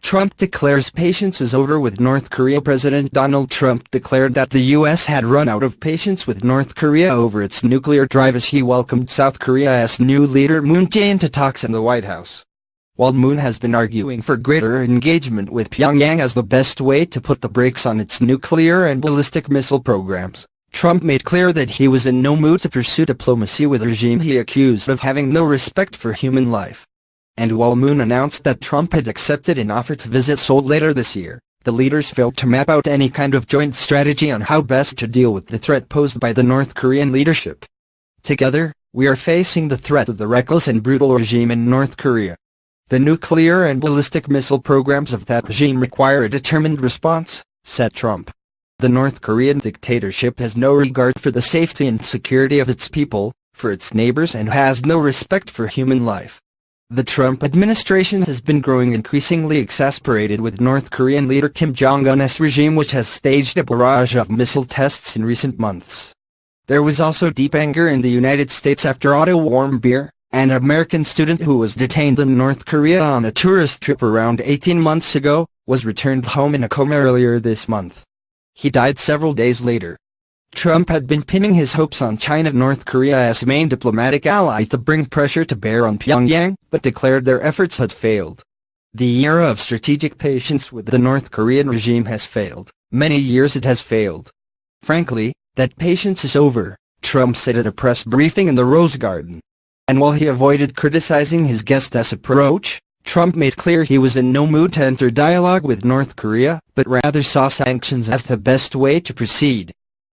Trump declares patience is over with North Korea. President Donald Trump declared that the U.S. had run out of patience with North Korea over its nuclear drive as he welcomed South Korea's new leader Moon Jae-in to talks in the White House. While Moon has been arguing for greater engagement with Pyongyang as the best way to put the brakes on its nuclear and ballistic missile programs, Trump made clear that he was in no mood to pursue diplomacy with a regime he accused of having no respect for human life. And while Moon announced that Trump had accepted an offer to visit Seoul later this year, the leaders failed to map out any kind of joint strategy on how best to deal with the threat posed by the North Korean leadership. Together, we are facing the threat of the reckless and brutal regime in North Korea. The nuclear and ballistic missile programs of that regime require a determined response, said Trump. The North Korean dictatorship has no regard for the safety and security of its people, for its neighbors, and has no respect for human life. The Trump administration has been growing increasingly exasperated with North Korean leader Kim Jong-un's regime, which has staged a barrage of missile tests in recent months. There was also deep anger in the United States after Otto Warmbier, an American student who was detained in North Korea on a tourist trip around 18 months ago, was returned home in a coma earlier this month. He died several days later. Trump had been pinning his hopes on China, North Korea's main diplomatic ally, to bring pressure to bear on Pyongyang, but declared their efforts had failed. The era of strategic patience with the North Korean regime has failed. Many years it has failed. Frankly, that patience is over, Trump said at a press briefing in the Rose Garden. And while he avoided criticizing his guest's approach, Trump made clear he was in no mood to enter dialogue with North Korea, but rather saw sanctions as the best way to proceed.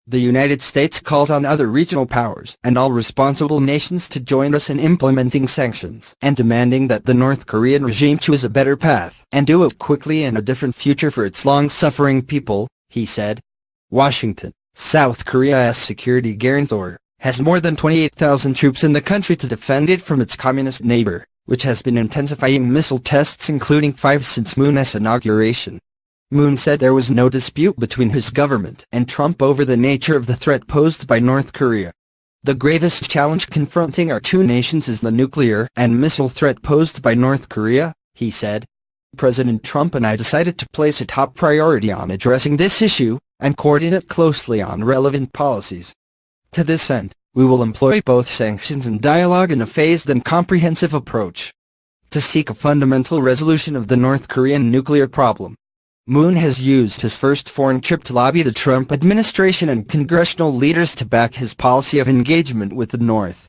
The United States calls on other regional powers and all responsible nations to join us in implementing sanctions and demanding that the North Korean regime choose a better path and do it quickly and a different future for its long-suffering people, he said. Washington, South Korea's security guarantor, has more than 28,000 troops in the country to defend it from its communist neighbor, which has been intensifying missile tests, including 5 since Moon's inauguration. Moon said there was no dispute between his government and Trump over the nature of the threat posed by North Korea. The gravest challenge confronting our two nations is the nuclear and missile threat posed by North Korea, he said. President Trump and I decided to place a top priority on addressing this issue and coordinate closely on relevant policies. To this end, we will employ both sanctions and dialogue in a phased and comprehensive approach to seek a fundamental resolution of the North Korean nuclear problem. Moon has used his first foreign trip to lobby the Trump administration and congressional leaders to back his policy of engagement with the North.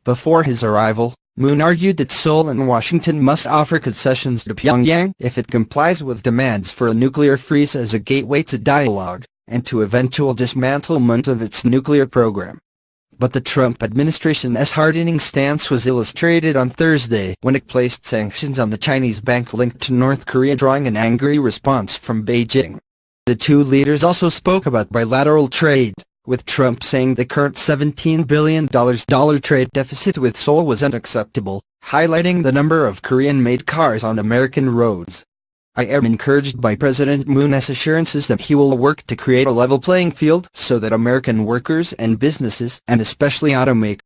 Before his arrival, Moon argued that Seoul and Washington must offer concessions to Pyongyang if it complies with demands for a nuclear freeze as a gateway to dialogue, and to eventual dismantlement of its nuclear program. But the Trump administration's hardening stance was illustrated on Thursday when it placed sanctions on the Chinese bank linked to North Korea, drawing an angry response from Beijing. The two leaders also spoke about bilateral trade, with Trump saying the current $17 billion trade deficit with Seoul was unacceptable, highlighting the number of Korean-made cars on American roads. I am encouraged by President Moon's assurances that he will work to create a level playing field so that American workers and businesses, and especially automakers,